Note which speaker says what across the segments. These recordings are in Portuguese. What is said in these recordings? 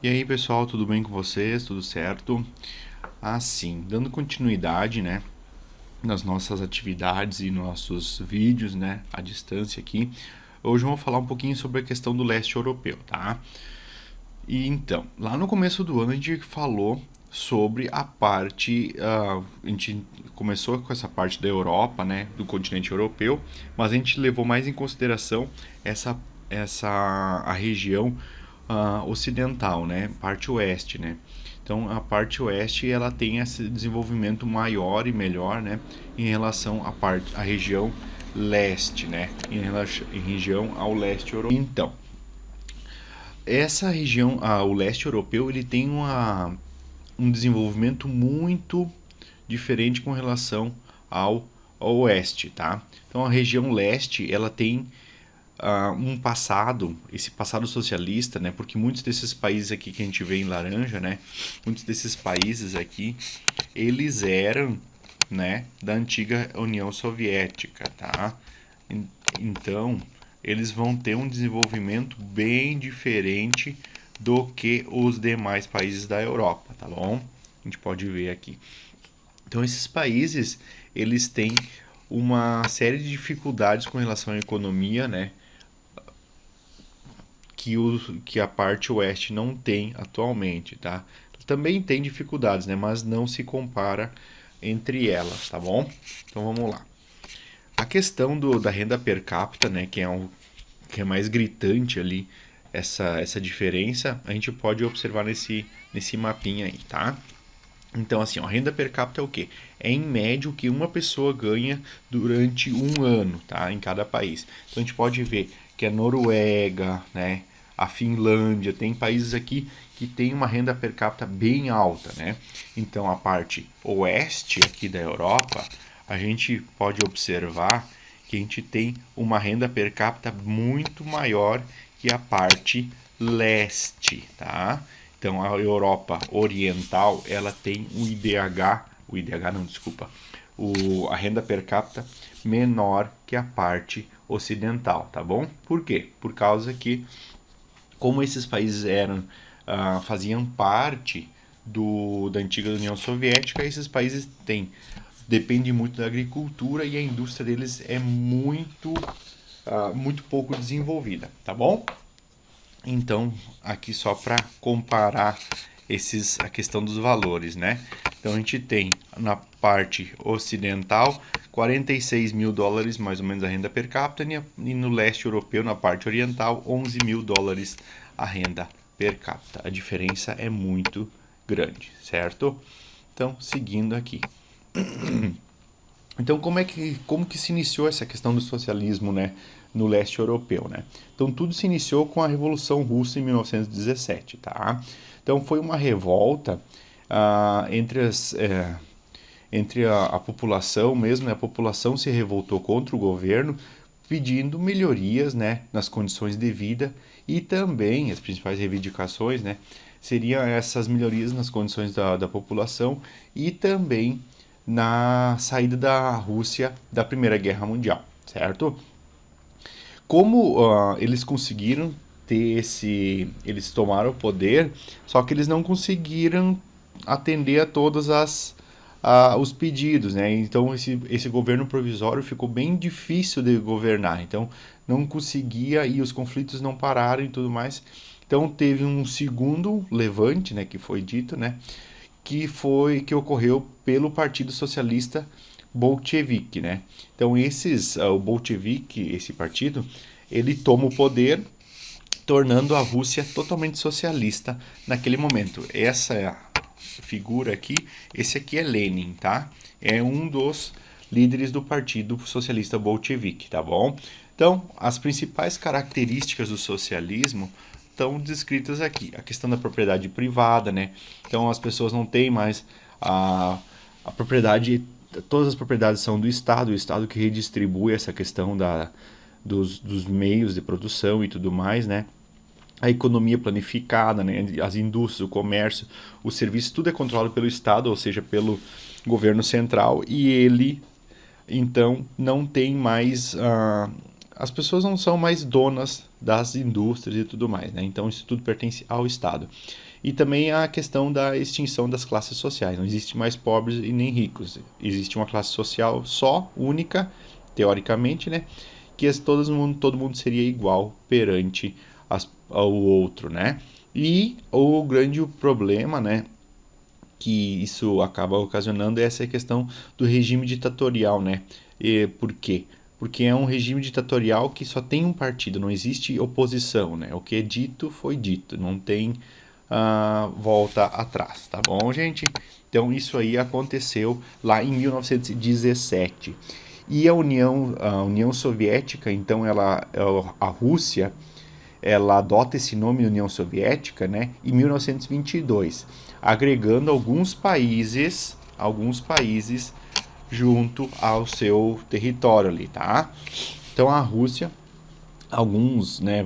Speaker 1: E aí, pessoal, tudo bem com vocês? Tudo certo? Assim, dando continuidade, né, nas nossas atividades e nossos vídeos, né, à distância aqui. Hoje eu vou falar um pouquinho sobre a questão do leste europeu, tá? E então, lá no começo do ano a gente falou sobre a parte, a gente começou com essa parte da Europa, né, do continente europeu, mas a gente levou mais em consideração essa, essa a região ocidental, né, parte oeste, né. Então a parte oeste ela tem esse desenvolvimento maior e melhor, né, em relação à região leste, né, em região ao leste europeu. Então essa região, o leste europeu, ele tem um desenvolvimento muito diferente com relação ao oeste, tá? Então a região leste, ela tem um passado, esse passado socialista, né? Porque muitos desses países aqui que a gente vê em laranja, né? Muitos desses países aqui, eles eram, né? Da antiga União Soviética, tá? Então, eles vão ter um desenvolvimento bem diferente do que os demais países da Europa, tá bom? A gente pode ver aqui. Então, esses países, eles têm uma série de dificuldades com relação à economia, né? Que a parte oeste não tem atualmente, tá? Também tem dificuldades, né? Mas não se compara entre elas, tá bom? Então vamos lá. A questão da renda per capita, né, que é mais gritante ali, essa diferença, a gente pode observar nesse mapinha aí, tá? Então, assim, a renda per capita é o quê? É em média o que uma pessoa ganha durante um ano, tá? Em cada país. Então, a gente pode ver que a Noruega, né? A Finlândia, tem países aqui que tem uma renda per capita bem alta, né? Então, a parte oeste aqui da Europa, a gente pode observar que a gente tem uma renda per capita muito maior que a parte leste, tá? Então a Europa Oriental ela tem o IDH não, desculpa, a renda per capita menor que a parte ocidental, tá bom? Por quê? Por causa que como esses países faziam parte da antiga União Soviética, esses países dependem muito da agricultura e a indústria deles é muito pouco desenvolvida, tá bom? Então, aqui só para comparar a questão dos valores, né? Então, a gente tem na parte ocidental 46 mil dólares, mais ou menos, a renda per capita, e no leste europeu, na parte oriental, 11 mil dólares a renda per capita. A diferença é muito grande, certo? Então, seguindo aqui. Então, como que se iniciou essa questão do socialismo, né, no leste europeu, né? Então, tudo se iniciou com a Revolução Russa em 1917, tá? Então, foi uma revolta entre a população mesmo, né? A população se revoltou contra o governo, pedindo melhorias, né, nas condições de vida e também as principais reivindicações, né, seriam essas melhorias nas condições da população e também na saída da Rússia da Primeira Guerra Mundial, certo? Como eles conseguiram eles tomaram o poder, só que eles não conseguiram atender a todas os pedidos, né? Então esse governo provisório ficou bem difícil de governar, então não conseguia e os conflitos não pararam e tudo mais. Então teve um segundo levante, né, que foi dito, né, que ocorreu pelo Partido Socialista Bolchevique, né? Então o Bolchevique, esse partido, ele toma o poder, tornando a Rússia totalmente socialista naquele momento. Essa figura aqui, esse aqui é Lenin, tá? É um dos líderes do Partido Socialista Bolchevique, tá bom? Então, as principais características do socialismo estão descritas aqui. A questão da propriedade privada, né? Então as pessoas não têm mais a propriedade, todas as propriedades são do Estado, o Estado que redistribui essa questão dos meios de produção e tudo mais, né? A economia planificada, né? As indústrias, o comércio, o serviço, tudo é controlado pelo Estado, ou seja, pelo governo central, e ele então não tem mais as pessoas não são mais donas das indústrias e tudo mais, né? Então isso tudo pertence ao Estado. E também a questão da extinção das classes sociais. Não existe mais pobres e nem ricos. Existe uma classe social só, única, teoricamente, né? Que todo mundo seria igual perante ao outro, né? E o grande problema, né, que isso acaba ocasionando é essa questão do regime ditatorial, né? E por quê? Porque é um regime ditatorial que só tem um partido, não existe oposição, né? O que é dito foi dito, não tem volta atrás, tá bom, gente? Então isso aí aconteceu lá em 1917. E a União Soviética, então a Rússia, ela adota esse nome União Soviética, né, em 1922, agregando alguns países junto ao seu território ali, tá? Então a Rússia,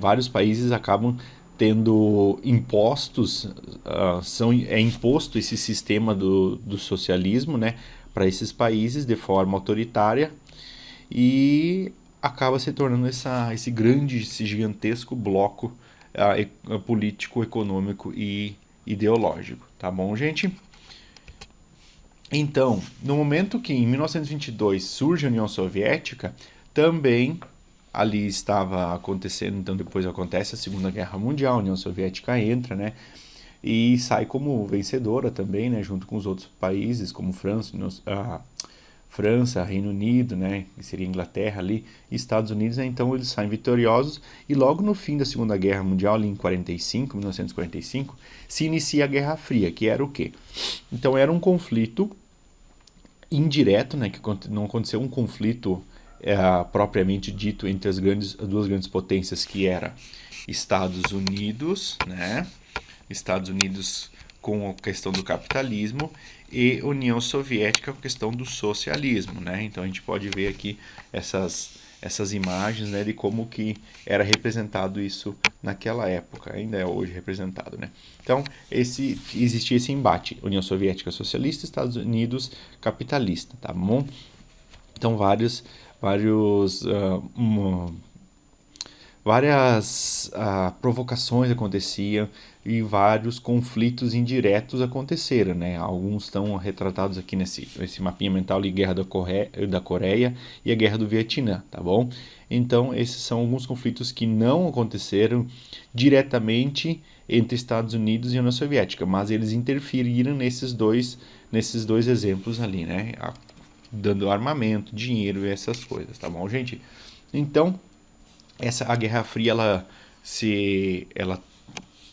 Speaker 1: vários países acabam tendo impostos, é imposto esse sistema do socialismo, né, para esses países de forma autoritária e acaba se tornando esse gigantesco bloco político, econômico e ideológico, tá bom, gente? Então, no momento que em 1922 surge a União Soviética, também ali estava acontecendo, então depois acontece a Segunda Guerra Mundial, a União Soviética entra, né? E sai como vencedora também, né? Junto com os outros países, como França, Reino Unido, né, que seria Inglaterra ali, e Estados Unidos, né, então eles saem vitoriosos e logo no fim da Segunda Guerra Mundial, ali em 1945, se inicia a Guerra Fria, que era o quê? Então era um conflito indireto, né, que não aconteceu um conflito propriamente dito entre as duas grandes potências, que era Estados Unidos, né, Estados Unidos com a questão do capitalismo e União Soviética com a questão do socialismo, né? Então a gente pode ver aqui essas imagens, né, de como que era representado isso naquela época, ainda é hoje representado, né? Então existia esse embate, União Soviética socialista, Estados Unidos capitalista, tá bom? Então várias provocações aconteciam e vários conflitos indiretos aconteceram, né? Alguns estão retratados aqui nesse mapinha mental ali, Guerra da Coreia e a Guerra do Vietnã, tá bom? Então, esses são alguns conflitos que não aconteceram diretamente entre Estados Unidos e União Soviética, mas eles interferiram nesses dois exemplos ali, né? Dando armamento, dinheiro e essas coisas, tá bom, gente? Então, a Guerra Fria ela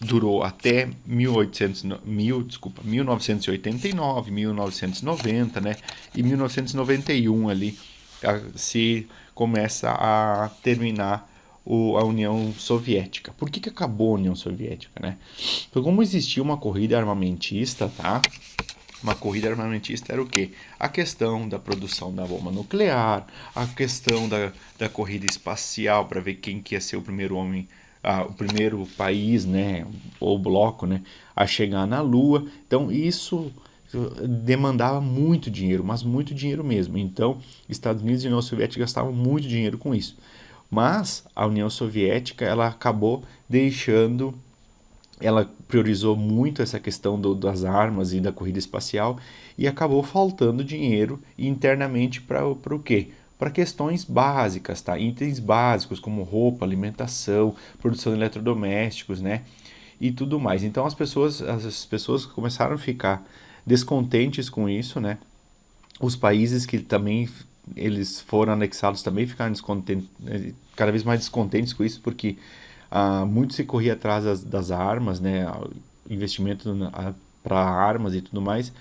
Speaker 1: durou até 1989, 1990, né? E 1991 ali se começa a terminar a União Soviética. Por que acabou a União Soviética, né? Porque como existia uma corrida armamentista, tá? Uma corrida armamentista era o quê? A questão da produção da bomba nuclear, a questão da corrida espacial para ver quem que ia ser o primeiro homem, o primeiro país, né, ou bloco, né, a chegar na Lua. Então isso demandava muito dinheiro, mas muito dinheiro mesmo. Então Estados Unidos e União Soviética gastavam muito dinheiro com isso. Mas a União Soviética ela acabou ela priorizou muito essa questão das armas e da corrida espacial e acabou faltando dinheiro internamente para o quê? Para questões básicas, tá? Itens básicos como roupa, alimentação, produção de eletrodomésticos, né? E tudo mais. Então as pessoas começaram a ficar descontentes com isso, né? Os países que também eles foram anexados também ficaram cada vez mais descontentes com isso, porque muito se corria atrás das armas, né, investimento para armas e tudo mais,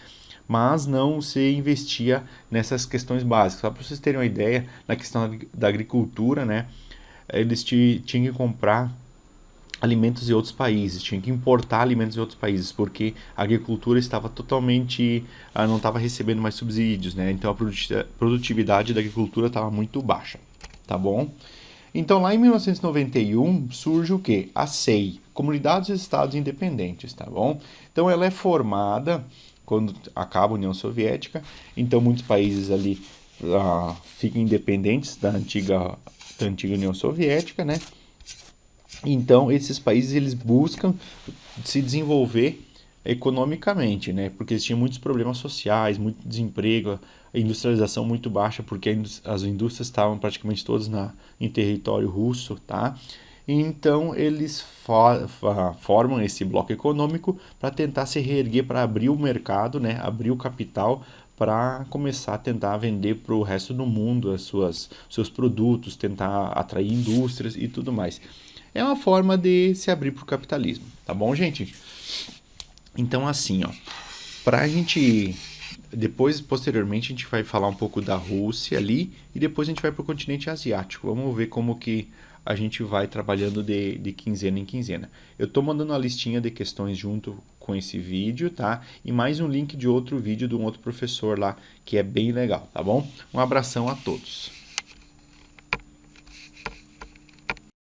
Speaker 1: mas não se investia nessas questões básicas. Só para vocês terem uma ideia, na questão da agricultura, né, eles tinham que comprar alimentos de outros países, tinham que importar alimentos de outros países, porque a agricultura estava totalmente, não estava recebendo mais subsídios, né, então a produtividade da agricultura estava muito baixa, tá bom? Então, lá em 1991, surge o quê? A CEI, Comunidades e Estados Independentes, tá bom? Então, ela é formada quando acaba a União Soviética, então muitos países ali ficam independentes da antiga da antiga União Soviética, né? Então, esses países eles buscam se desenvolver economicamente, né? Porque eles tinham muitos problemas sociais, muito desemprego, a industrialização muito baixa, porque as indústrias estavam praticamente todas em território russo, tá? Então, eles formam esse bloco econômico para tentar se reerguer, para abrir o mercado, né? Abrir o capital para começar a tentar vender para o resto do mundo seus produtos, tentar atrair indústrias e tudo mais. É uma forma de se abrir para o capitalismo, tá bom, gente? Então, assim, ó, para a gente depois, posteriormente, a gente vai falar um pouco da Rússia ali e depois a gente vai para o continente asiático. Vamos ver como que a gente vai trabalhando de quinzena em quinzena. Eu estou mandando uma listinha de questões junto com esse vídeo, tá? E mais um link de outro vídeo de um outro professor lá que é bem legal, tá bom? Um abração a todos.